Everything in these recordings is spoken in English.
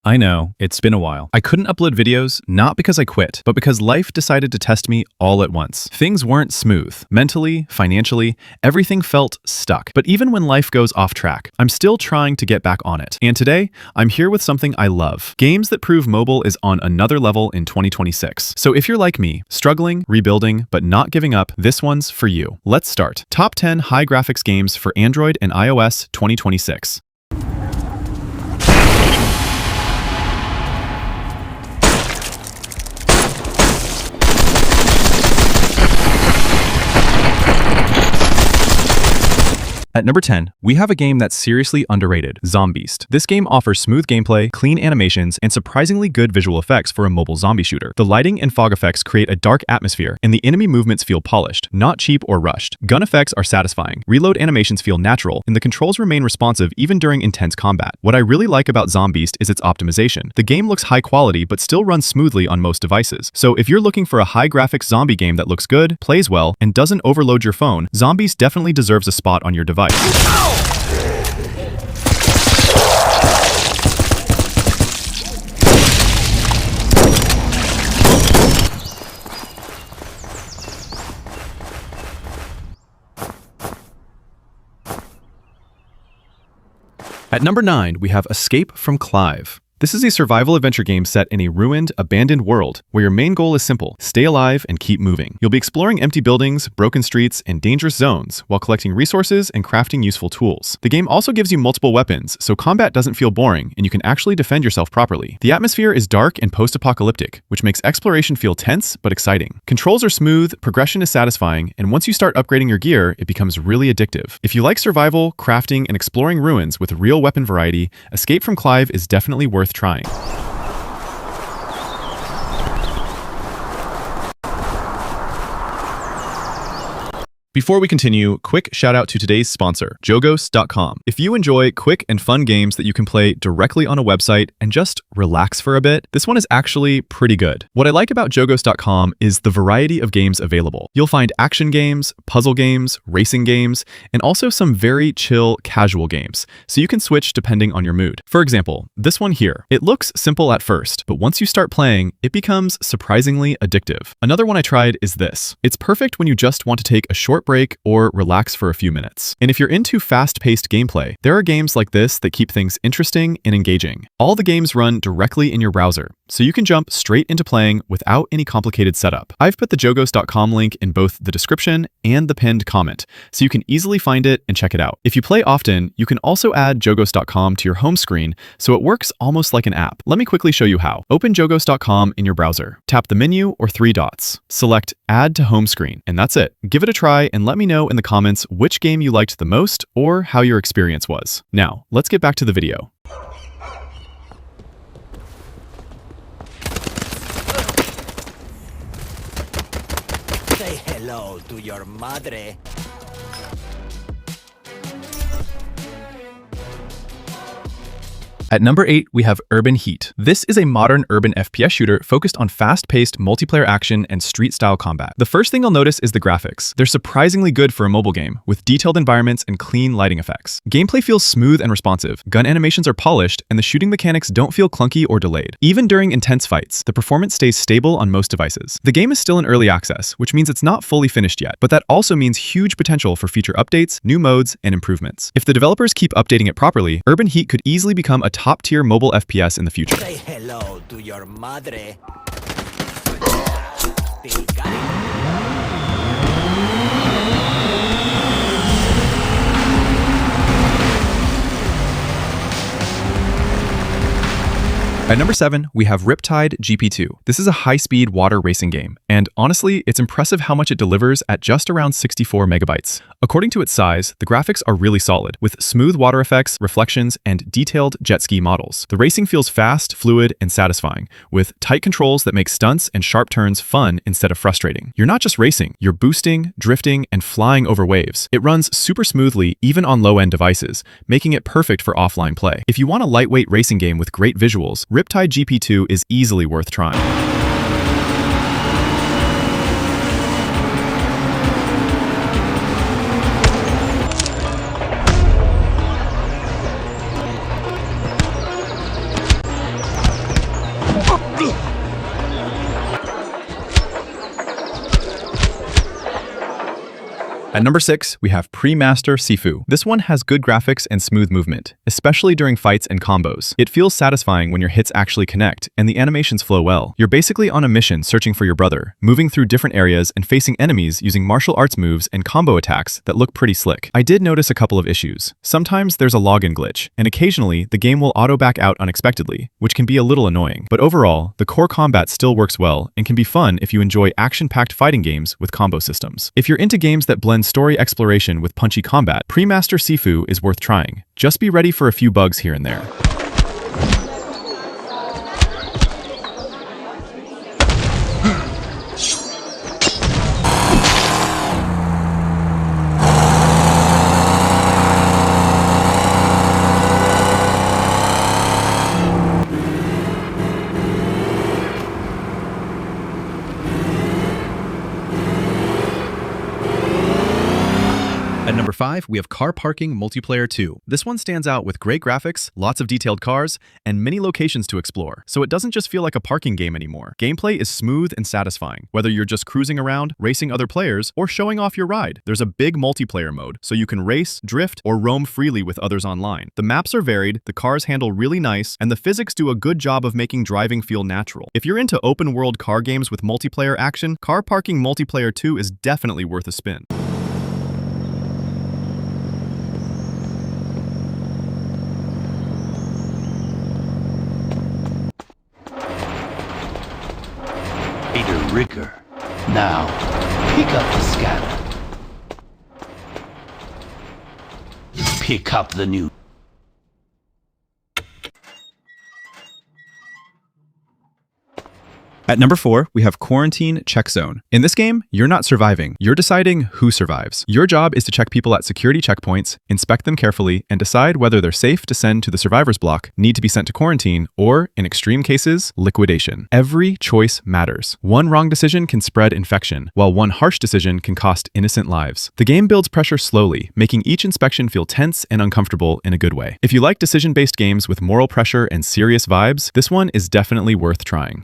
I know, it's been a while. I couldn't upload videos, not because I quit, but because life decided to test me all at once. Things weren't smooth. Mentally, financially, everything felt stuck. But even when life goes off track, I'm still trying to get back on it. And today, I'm here with something I love. Games that prove mobile is on another level in 2026. So if you're like me, struggling, rebuilding, but not giving up, this one's for you. Let's start. Top 10 high graphics games for Android and iOS 2026. At number 10, we have a game that's seriously underrated, Zombast. This game offers smooth gameplay, clean animations, and surprisingly good visual effects for a mobile zombie shooter. The lighting and fog effects create a dark atmosphere, and the enemy movements feel polished, not cheap or rushed. Gun effects are satisfying, reload animations feel natural, and the controls remain responsive even during intense combat. What I really like about Zombast is its optimization. The game looks high quality but still runs smoothly on most devices. So if you're looking for a high-graphics zombie game that looks good, plays well, and doesn't overload your phone, Zombast definitely deserves a spot on your device. At number 9, we have Escape from Clive. This is a survival adventure game set in a ruined, abandoned world where your main goal is simple: stay alive and keep moving. You'll be exploring empty buildings, broken streets, and dangerous zones while collecting resources and crafting useful tools. The game also gives you multiple weapons, so combat doesn't feel boring and you can actually defend yourself properly. The atmosphere is dark and post-apocalyptic, which makes exploration feel tense but exciting. Controls are smooth, progression is satisfying, and once you start upgrading your gear, it becomes really addictive. If you like survival, crafting, and exploring ruins with real weapon variety, Escape from Clive is definitely worth trying. Before we continue, quick shout out to today's sponsor, Jogos.com. If you enjoy quick and fun games that you can play directly on a website and just relax for a bit, this one is actually pretty good. What I like about Jogos.com is the variety of games available. You'll find action games, puzzle games, racing games, and also some very chill, casual games, so you can switch depending on your mood. For example, this one here. It looks simple at first, but once you start playing, it becomes surprisingly addictive. Another one I tried is this. It's perfect when you just want to take a short break or relax for a few minutes. And if you're into fast-paced gameplay, there are games like this that keep things interesting and engaging. All the games run directly in your browser, so you can jump straight into playing without any complicated setup. I've put the Jogos.com link in both the description and the pinned comment, so you can easily find it and check it out. If you play often, you can also add Jogos.com to your home screen, so it works almost like an app. Let me quickly show you how. Open Jogos.com in your browser. Tap the menu or three dots. Select Add to Home Screen, and that's it. Give it a try and let me know in the comments which game you liked the most or how your experience was. Now, let's get back to the video. Say hello to your madre. At number 8, we have Urban Heat. This is a modern urban FPS shooter focused on fast-paced multiplayer action and street-style combat. The first thing you'll notice is the graphics. They're surprisingly good for a mobile game, with detailed environments and clean lighting effects. Gameplay feels smooth and responsive, gun animations are polished, and the shooting mechanics don't feel clunky or delayed. Even during intense fights, the performance stays stable on most devices. The game is still in early access, which means it's not fully finished yet, but that also means huge potential for future updates, new modes, and improvements. If the developers keep updating it properly, Urban Heat could easily become a top-tier mobile FPS in the future. Say hello to your madre. At number 7, we have Riptide GP2. This is a high-speed water racing game, and honestly, it's impressive how much it delivers at just around 64 megabytes. According to its size, the graphics are really solid, with smooth water effects, reflections, and detailed jet ski models. The racing feels fast, fluid, and satisfying, with tight controls that make stunts and sharp turns fun instead of frustrating. You're not just racing, you're boosting, drifting, and flying over waves. It runs super smoothly even on low-end devices, making it perfect for offline play. If you want a lightweight racing game with great visuals, Riptide GP2 is easily worth trying. At number 6, we have Premaster Sefue. This one has good graphics and smooth movement, especially during fights and combos. It feels satisfying when your hits actually connect, and the animations flow well. You're basically on a mission searching for your brother, moving through different areas and facing enemies using martial arts moves and combo attacks that look pretty slick. I did notice a couple of issues. Sometimes there's a login glitch, and occasionally the game will auto back out unexpectedly, which can be a little annoying. But overall, the core combat still works well and can be fun if you enjoy action-packed fighting games with combo systems. If you're into games that blend story exploration with punchy combat, Premaster Sefue is worth trying. Just be ready for a few bugs here and there. At number 5, we have Car Parking Multiplayer 2. This one stands out with great graphics, lots of detailed cars, and many locations to explore. So it doesn't just feel like a parking game anymore. Gameplay is smooth and satisfying, whether you're just cruising around, racing other players, or showing off your ride. There's a big multiplayer mode, so you can race, drift, or roam freely with others online. The maps are varied, the cars handle really nice, and the physics do a good job of making driving feel natural. If you're into open-world car games with multiplayer action, Car Parking Multiplayer 2 is definitely worth a spin. Ricker. Now, pick up the scanner. Pick up the new. At number 4, we have Quarantine Check Zone. In this game, you're not surviving, you're deciding who survives. Your job is to check people at security checkpoints, inspect them carefully, and decide whether they're safe to send to the survivor's block, need to be sent to quarantine, or, in extreme cases, liquidation. Every choice matters. One wrong decision can spread infection, while one harsh decision can cost innocent lives. The game builds pressure slowly, making each inspection feel tense and uncomfortable in a good way. If you like decision-based games with moral pressure and serious vibes, this one is definitely worth trying.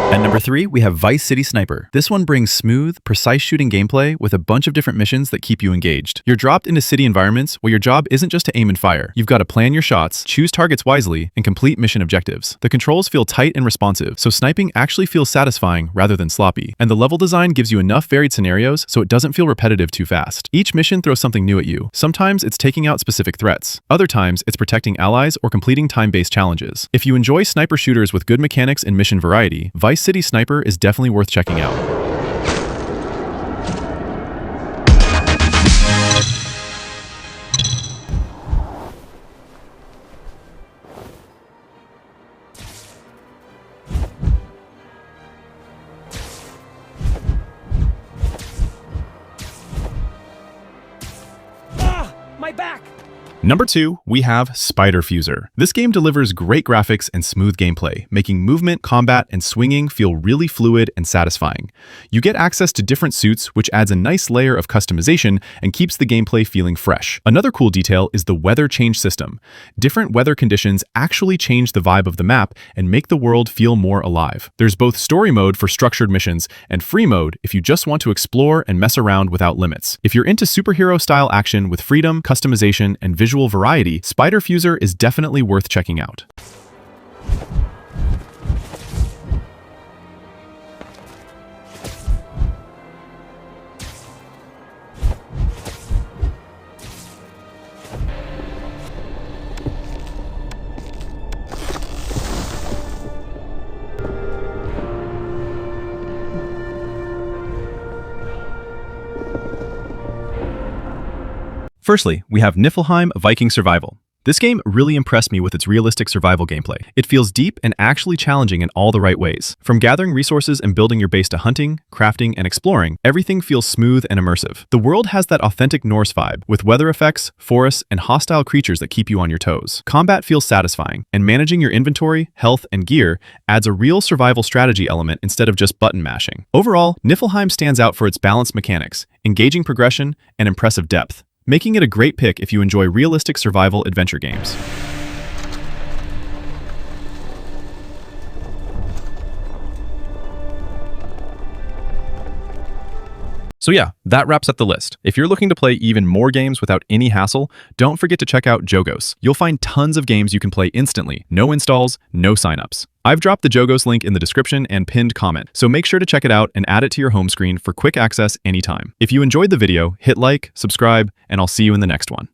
At number 3, we have Vice City Sniper. This one brings smooth, precise shooting gameplay with a bunch of different missions that keep you engaged. You're dropped into city environments where your job isn't just to aim and fire. You've got to plan your shots, choose targets wisely, and complete mission objectives. The controls feel tight and responsive, so sniping actually feels satisfying rather than sloppy. And the level design gives you enough varied scenarios so it doesn't feel repetitive too fast. Each mission throws something new at you. Sometimes it's taking out specific threats. Other times it's protecting allies or completing time-based challenges. If you enjoy sniper shooters with good mechanics and mission variety, Vice City Sniper is definitely worth checking out. My back! Number 2, we have Spiderfuser. This game delivers great graphics and smooth gameplay, making movement, combat, and swinging feel really fluid and satisfying. You get access to different suits, which adds a nice layer of customization and keeps the gameplay feeling fresh. Another cool detail is the weather change system. Different weather conditions actually change the vibe of the map and make the world feel more alive. There's both story mode for structured missions and free mode if you just want to explore and mess around without limits. If you're into superhero-style action with freedom, customization, and visual variety, Spiderfuser is definitely worth checking out. Firstly, we have Niflheim Viking Survival. This game really impressed me with its realistic survival gameplay. It feels deep and actually challenging in all the right ways. From gathering resources and building your base to hunting, crafting, and exploring, everything feels smooth and immersive. The world has that authentic Norse vibe, with weather effects, forests, and hostile creatures that keep you on your toes. Combat feels satisfying, and managing your inventory, health, and gear adds a real survival strategy element instead of just button mashing. Overall, Niflheim stands out for its balanced mechanics, engaging progression, and impressive depth, making it a great pick if you enjoy realistic survival adventure games. So yeah, that wraps up the list. If you're looking to play even more games without any hassle, don't forget to check out Jogos. You'll find tons of games you can play instantly, no installs, no signups. I've dropped the Jogos link in the description and pinned comment, so make sure to check it out and add it to your home screen for quick access anytime. If you enjoyed the video, hit like, subscribe, and I'll see you in the next one.